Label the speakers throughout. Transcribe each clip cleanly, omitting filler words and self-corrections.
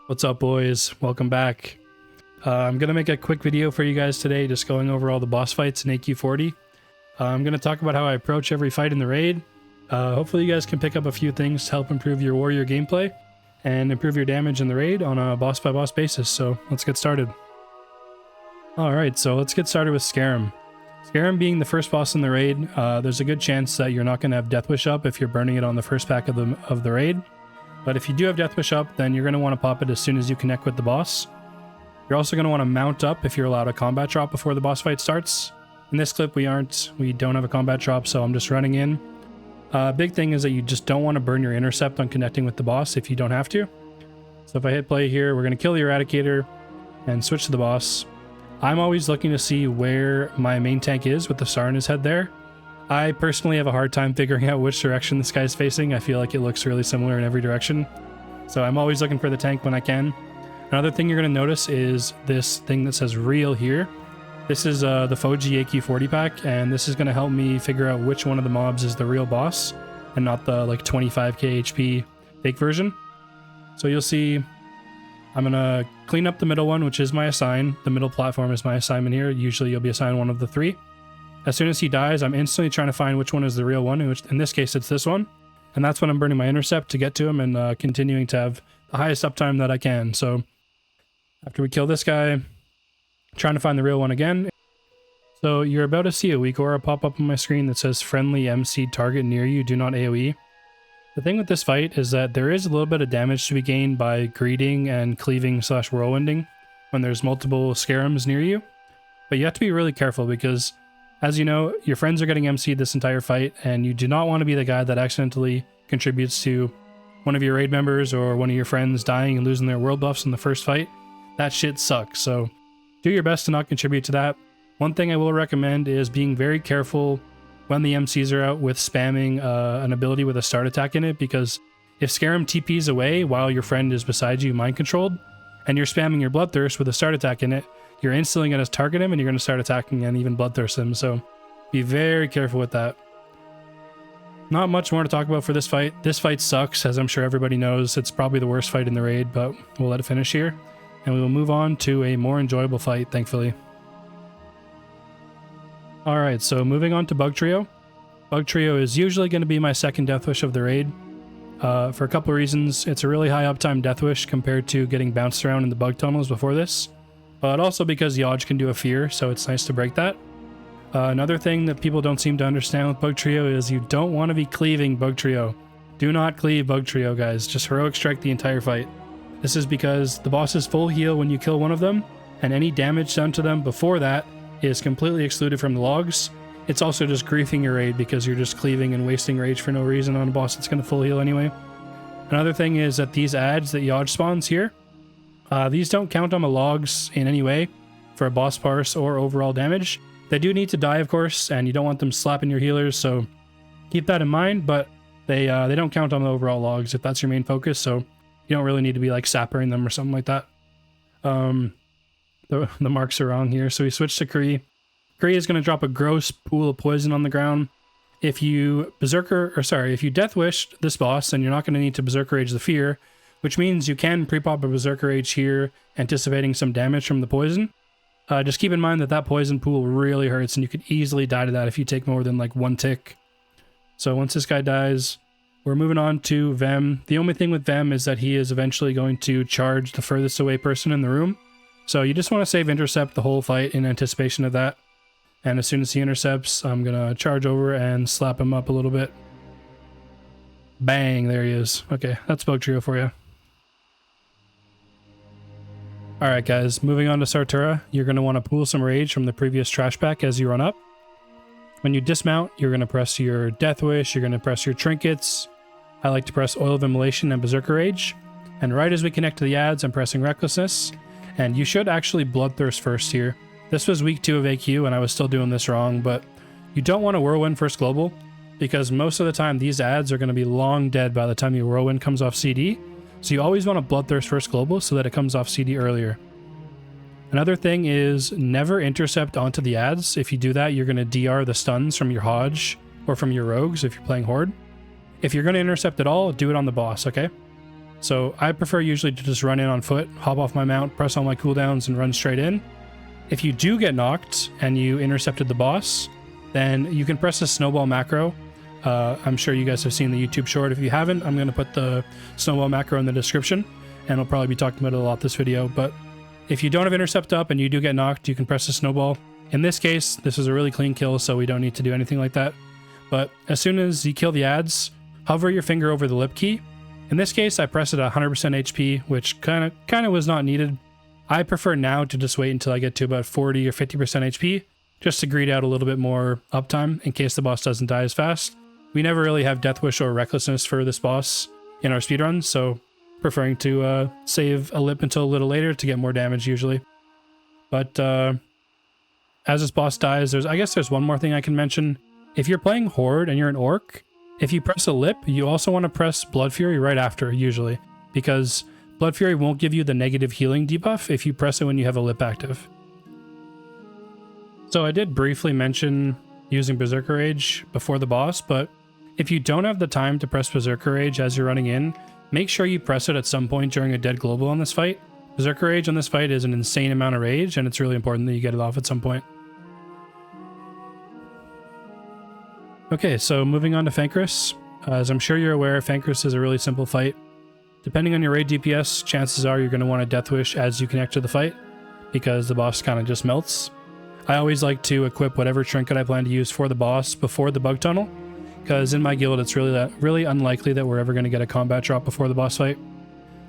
Speaker 1: What's up, boys? Welcome back. I'm gonna make a quick video for you guys today, just going over all the boss fights in AQ40. I'm gonna talk about how I approach every fight in the raid. Hopefully you guys can pick up a few things to help improve your warrior gameplay and improve your damage in the raid on a boss by boss basis. So let's get started. Alright, so let's get started with Skeram. Skeram being the first boss in the raid, there's a good chance that you're not gonna have Death Wish up if you're burning it on the first pack of the raid. But if you do have Death Wish up, then you're going to want to pop it as soon as you connect with the boss. You're also going to want to mount up if you're allowed a combat drop before the boss fight starts. In this clip, we don't have a combat drop, so I'm just running in. Big thing is that you just don't want to burn your intercept on connecting with the boss if you don't have to. So if I hit play here, we're going to kill the Eradicator and switch to the boss. I'm always looking to see where my main tank is with the star in his head there. I personally have a hard time figuring out which direction this guy's facing. I feel like it looks really similar in every direction. So I'm always looking for the tank when I can. Another thing you're going to notice is this thing that says real here. This is the Foji AQ40 pack, and this is going to help me figure out which one of the mobs is the real boss and not the like 25k HP fake version. So you'll see I'm going to clean up the middle one, which is my assign. The middle platform is my assignment here. Usually you'll be assigned one of the three. As soon as he dies, I'm instantly trying to find which one is the real one, in this case it's this one. And that's when I'm burning my intercept to get to him and continuing to have the highest uptime that I can. So after we kill this guy, trying to find the real one again. So you're about to see a weak aura pop up on my screen that says friendly MC target near you, do not AoE. The thing with this fight is that there is a little bit of damage to be gained by greeting and cleaving / whirlwinding when there's multiple Skerams near you. But you have to be really careful because, as you know, your friends are getting MC'd this entire fight, and you do not want to be the guy that accidentally contributes to one of your raid members or one of your friends dying and losing their world buffs in the first fight. That shit sucks, so do your best to not contribute to that. One thing I will recommend is being very careful when the MCs are out with spamming an ability with a start attack in it, because if Skeram TPs away while your friend is beside you mind controlled, and you're spamming your bloodthirst with a start attack in it, you're instantly going to target him and you're going to start attacking and even bloodthirst him, so be very careful with that. Not much more to talk about for this fight. This fight sucks, as I'm sure everybody knows. It's probably the worst fight in the raid, but we'll let it finish here, and we will move on to a more enjoyable fight, thankfully. Alright, so moving on to Bug Trio. Bug Trio is usually going to be my second Death Wish of the raid. For a couple of reasons. It's a really high uptime Death Wish compared to getting bounced around in the bug tunnels before this. But also because Yaj can do a fear, so it's nice to break that. Another thing that people don't seem to understand with Bug Trio is you don't want to be cleaving Bug Trio. Do not cleave Bug Trio, guys. Just heroic strike the entire fight. This is because the boss is full heal when you kill one of them, and any damage done to them before that is completely excluded from the logs. It's also just griefing your raid because you're just cleaving and wasting rage for no reason on a boss that's going to full heal anyway. Another thing is that these ads that Yaj spawns here, these don't count on the logs in any way for a boss parse or overall damage. They do need to die, of course, and you don't want them slapping your healers, so keep that in mind, but they don't count on the overall logs if that's your main focus, so you don't really need to be like sappering them or something like that. The marks are wrong here, so we switch to Kree. Kree is going to drop a gross pool of poison on the ground. If you Death Wish this boss, then you're not going to need to Berserker Rage the Fear, which means you can pre-pop a Berserker Rage here, anticipating some damage from the poison. Just keep in mind that that poison pool really hurts, and you could easily die to that if you take more than like one tick. So once this guy dies, we're moving on to Vem. The only thing with Vem is that he is eventually going to charge the furthest away person in the room. So you just want to save intercept the whole fight in anticipation of that. And as soon as he intercepts, I'm going to charge over and slap him up a little bit. Bang, there he is. Okay, that's Bug Trio for you. Alright guys, moving on to Sartura, you're going to want to pool some rage from the previous trash pack as you run up. When you dismount, you're going to press your Death Wish, you're going to press your trinkets. I like to press Oil of Immolation and Berserker Rage. And right as we connect to the ads, I'm pressing Recklessness. And you should actually Bloodthirst first here. This was week 2 of AQ and I was still doing this wrong, but you don't want to Whirlwind first global, because most of the time these ads are going to be long dead by the time your Whirlwind comes off CD. So you always want to Bloodthirst first global so that it comes off CD earlier. Another thing is never intercept onto the ads. If you do that, you're going to DR the stuns from your Hodge or from your rogues if you're playing Horde. If you're going to intercept at all, do it on the boss, okay? So I prefer usually to just run in on foot, hop off my mount, press all my cooldowns, and run straight in. If you do get knocked and you intercepted the boss, then you can press the Snowball macro. I'm sure you guys have seen the YouTube short. If you haven't, I'm going to put the Snowball macro in the description, and I'll probably be talking about it a lot this video. But if you don't have intercept up and you do get knocked, you can press the Snowball. In this case, this is a really clean kill, so we don't need to do anything like that. But as soon as you kill the ads, hover your finger over the lip key. In this case, I press it at 100% HP, which kind of was not needed. I prefer now to just wait until I get to about 40 or 50% HP, just to greed out a little bit more uptime in case the boss doesn't die as fast. We never really have Death Wish or Recklessness for this boss in our speedruns, so preferring to save a lip until a little later to get more damage usually. But as this boss dies, I guess there's one more thing I can mention. If you're playing Horde and you're an Orc, if you press a lip, you also want to press Blood Fury right after, usually, because Blood Fury won't give you the negative healing debuff if you press it when you have a lip active. So I did briefly mention using Berserker Rage before the boss, but if you don't have the time to press Berserker Rage as you're running in, make sure you press it at some point during a dead global on this fight. Berserker Rage on this fight is an insane amount of rage, and it's really important that you get it off at some point. Okay, so moving on to Fankriss. As I'm sure you're aware, Fankriss is a really simple fight. Depending on your raid DPS, chances are you're going to want to Death Wish as you connect to the fight, because the boss kind of just melts. I always like to equip whatever trinket I plan to use for the boss before the bug tunnel, because in my guild it's really unlikely that we're ever going to get a combat drop before the boss fight.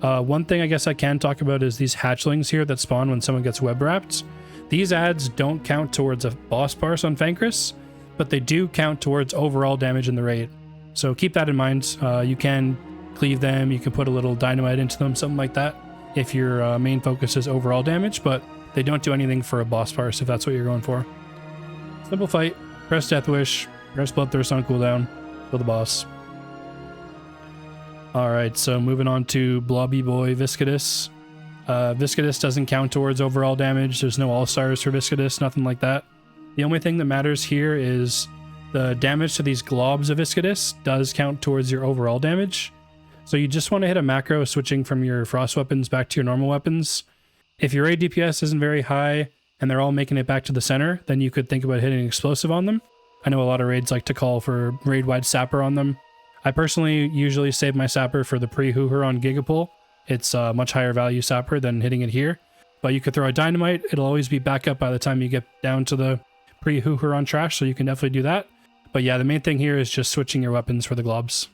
Speaker 1: One thing I guess I can talk about is these hatchlings here that spawn when someone gets web wrapped. These ads don't count towards a boss parse on Fankriss, but they do count towards overall damage in the raid. So keep that in mind. You can cleave them, you can put a little dynamite into them, something like that, if your main focus is overall damage, but they don't do anything for a boss parse if that's what you're going for. Simple fight, press Death Wish, press Bloodthirst on cooldown, kill the boss. Alright, so moving on to Blobby Boy Viscidus. Viscidus doesn't count towards overall damage, there's no all-stars for Viscidus, nothing like that. The only thing that matters here is the damage to these globs of Viscidus does count towards your overall damage. So you just want to hit a macro switching from your frost weapons back to your normal weapons. If your raid DPS isn't very high and they're all making it back to the center, then you could think about hitting explosive on them. I know a lot of raids like to call for raid-wide sapper on them. I personally usually save my sapper for the pre-Huhuran Gigapole. It's a much higher value sapper than hitting it here. But you could throw a dynamite, it'll always be back up by the time you get down to the pre-Huhuran trash, so you can definitely do that. But yeah, the main thing here is just switching your weapons for the globs.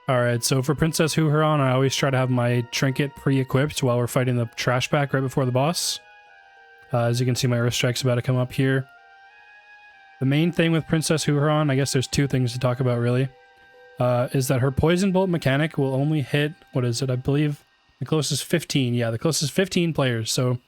Speaker 1: Alright, so for Princess Huhuran, I always try to have my trinket pre-equipped while we're fighting the trash pack right before the boss. As you can see, my Earth Strike's about to come up here. The main thing with Princess Huhuran, I guess there's two things to talk about really, is that her Poison Bolt mechanic will only hit, what is it, I believe, the closest 15. Yeah, the closest 15 players. So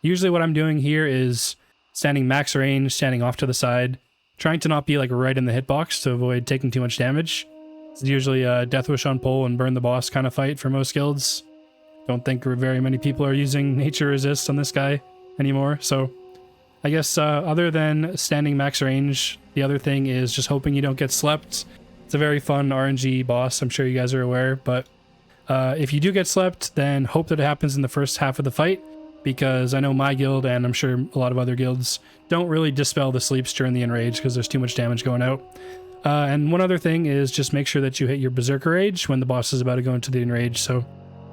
Speaker 1: usually what I'm doing here is standing max range, standing off to the side, trying to not be like right in the hitbox to avoid taking too much damage. It's usually a Death Wish on pole and burn the boss kind of fight for most guilds. Don't think very many people are using Nature Resist on this guy anymore, so I guess other than standing max range, the other thing is just hoping you don't get slept. It's a very fun RNG boss, I'm sure you guys are aware, but if you do get slept, then hope that it happens in the first half of the fight, because I know my guild, and I'm sure a lot of other guilds, don't really dispel the sleeps during the enrage because there's too much damage going out. And one other thing is just make sure that you hit your Berserker Rage when the boss is about to go into the enrage. So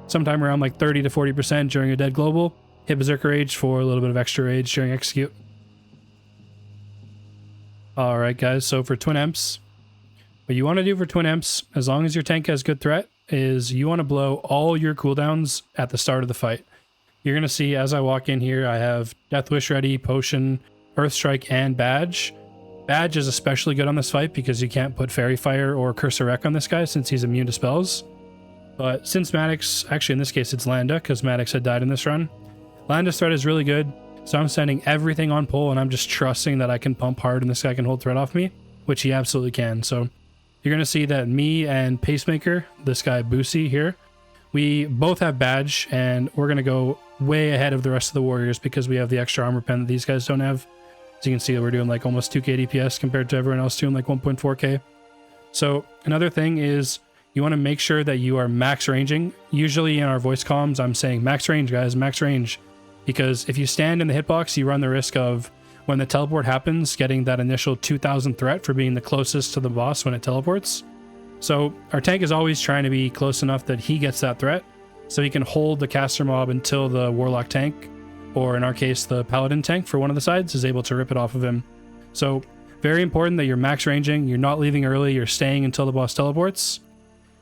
Speaker 1: sometime around like 30 to 40% during a dead global, hit Berserker Rage for a little bit of extra rage during execute. Alright guys, so for Twin Emps, what you want to do for Twin Emps, as long as your tank has good threat, is you want to blow all your cooldowns at the start of the fight. You're going to see as I walk in here, I have Death Wish ready, Potion, Earth Strike, and Badge. Badge is especially good on this fight because you can't put Fairy Fire or Curse of Wreck on this guy since he's immune to spells. But since Maddox, actually in this case it's Landa because Maddox had died in this run, Landa's threat is really good, so I'm sending everything on pole and I'm just trusting that I can pump hard and this guy can hold threat off me, which he absolutely can. So you're going to see that me and Pacemaker, this guy Boosie here, we both have Badge and we're going to go way ahead of the rest of the warriors because we have the extra armor pen that these guys don't have. As you can see, we're doing like almost 2k DPS compared to everyone else doing like 1.4k. So another thing is you want to make sure that you are max ranging. Usually in our voice comms, I'm saying max range, guys, max range. Because if you stand in the hitbox, you run the risk of, when the teleport happens, getting that initial 2000 threat for being the closest to the boss when it teleports. So our tank is always trying to be close enough that he gets that threat, so he can hold the caster mob until the warlock tank, or in our case, the paladin tank for one of the sides, is able to rip it off of him. So very important that you're max ranging, you're not leaving early, you're staying until the boss teleports.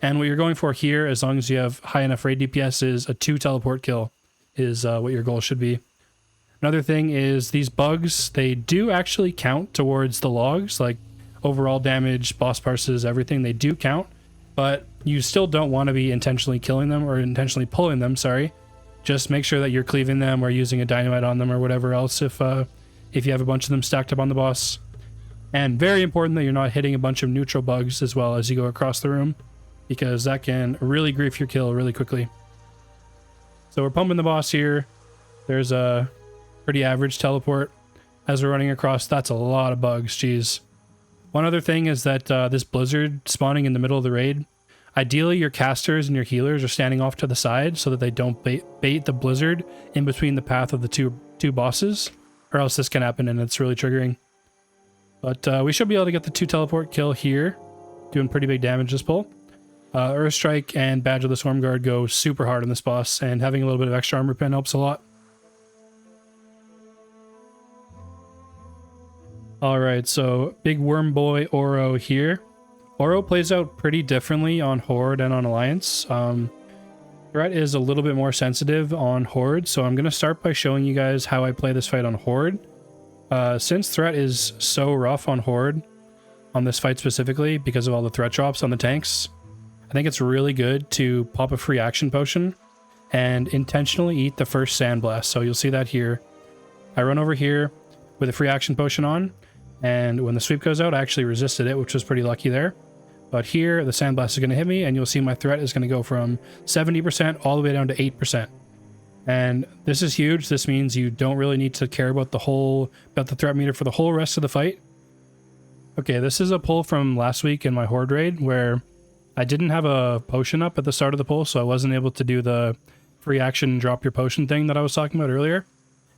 Speaker 1: And what you're going for here, as long as you have high enough raid DPS, is a 2 teleport kill, is what your goal should be. Another thing is these bugs, they do actually count towards the logs, like overall damage, boss parses, everything, they do count, but you still don't want to be intentionally killing them or intentionally pulling them, sorry. Just make sure that you're cleaving them or using a dynamite on them or whatever else if you have a bunch of them stacked up on the boss. And very important that you're not hitting a bunch of neutral bugs as well as you go across the room, because that can really grief your kill really quickly. So we're pumping the boss here. There's a pretty average teleport as we're running across. That's a lot of bugs, jeez. One other thing is that this blizzard spawning in the middle of the raid, ideally your casters and your healers are standing off to the side so that they don't bait the blizzard in between the path of the two bosses, or else this can happen and it's really triggering. But we should be able to get the 2 teleport kill here, doing pretty big damage this pull. Earth Strike and Badge of the Swarm Guard go super hard on this boss, and having a little bit of extra armor pen helps a lot. Alright, so big worm boy Ouro here. Ouro plays out pretty differently on Horde and on Alliance. Threat is a little bit more sensitive on Horde, so I'm going to start by showing you guys how I play this fight on Horde. Since Threat is so rough on Horde, on this fight specifically, because of all the threat drops on the tanks, I think it's really good to pop a free action potion and intentionally eat the first sandblast. So you'll see that here. I run over here with a free action potion on, and when the sweep goes out, I actually resisted it, which was pretty lucky there. But here, the sandblast is going to hit me, and you'll see my threat is going to go from 70% all the way down to 8%. And this is huge. This means you don't really need to care about the threat meter for the whole rest of the fight. Okay, this is a pull from last week in my Horde raid, where I didn't have a potion up at the start of the pull, so I wasn't able to do the free action drop your potion thing that I was talking about earlier.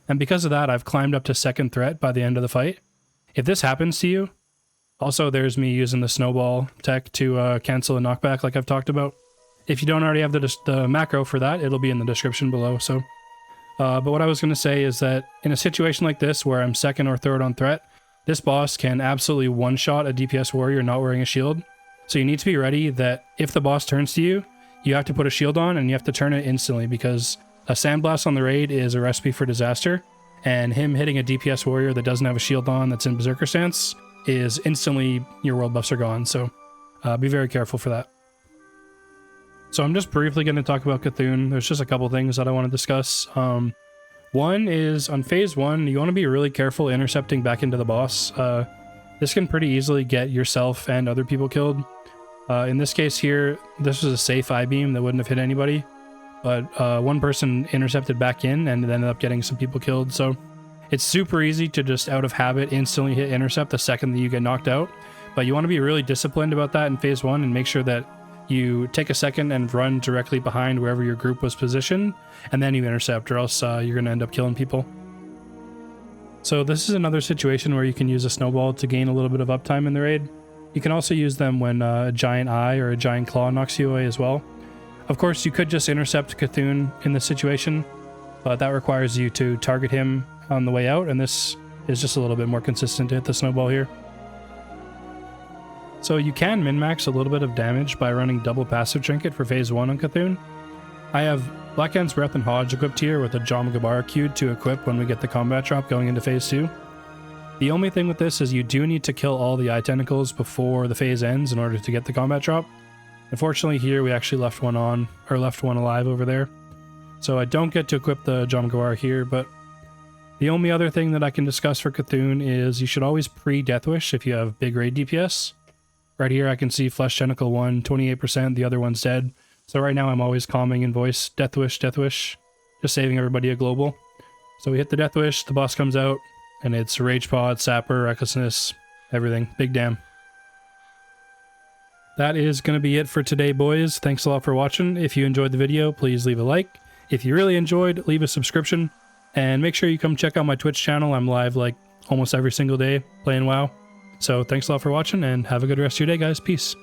Speaker 1: And because of that, I've climbed up to 2nd threat by the end of the fight. If this happens to you, also there's me using the Snowball tech to cancel a knockback like I've talked about. If you don't already have the macro for that, it'll be in the description below. So, but what I was going to say is that in a situation like this where I'm 2nd or 3rd on threat, this boss can absolutely one-shot a DPS warrior not wearing a shield. So you need to be ready that if the boss turns to you, you have to put a shield on and you have to turn it instantly, because a sandblast on the raid is a recipe for disaster. And him hitting a DPS warrior that doesn't have a shield on, that's in Berserker stance, is instantly your world buffs are gone. So be very careful for that. So I'm just briefly going to talk about Cthulhu. There's just a couple things that I want to discuss. One is on phase 1, you want to be really careful intercepting back into the boss. This can pretty easily get yourself and other people killed. In this case here, this was a safe I-beam that wouldn't have hit anybody. But one person intercepted back in and ended up getting some people killed. So it's super easy to just out of habit instantly hit intercept the second that you get knocked out. But you want to be really disciplined about that in phase 1 and make sure that you take a second and run directly behind wherever your group was positioned, and then you intercept, or else you're going to end up killing people. So this is another situation where you can use a Snowball to gain a little bit of uptime in the raid. You can also use them when a giant eye or a giant claw knocks you away as well. Of course, you could just intercept Cthulhu in this situation, but that requires you to target him on the way out, and this is just a little bit more consistent to hit the Snowball here. So you can min-max a little bit of damage by running double passive trinket for phase 1 on Cthulhu. I have Blackhand's Breath and Hodge equipped here with a Jom Gabara queued to equip when we get the combat drop going into phase 2. The only thing with this is you do need to kill all the eye tentacles before the phase ends in order to get the combat drop. Unfortunately here we actually left one alive over there. So I don't get to equip the Jom Gabara here, but the only other thing that I can discuss for Cthulhu is you should always pre-Death Wish if you have big raid DPS. Right here I can see Flesh Tentacle 1, 28%, the other one's dead. So right now I'm always calming in voice, Death Wish, just saving everybody a global. So we hit the Death Wish, the boss comes out, and it's Rage Pod, Sapper, Recklessness, everything. Big damn. that is going to be it for today, boys. Thanks a lot for watching. If you enjoyed the video, please leave a like. If you really enjoyed, leave a subscription. And make sure you come check out my Twitch channel. I'm live like almost every single day playing WoW. So thanks a lot for watching, and have a good rest of your day, guys. Peace.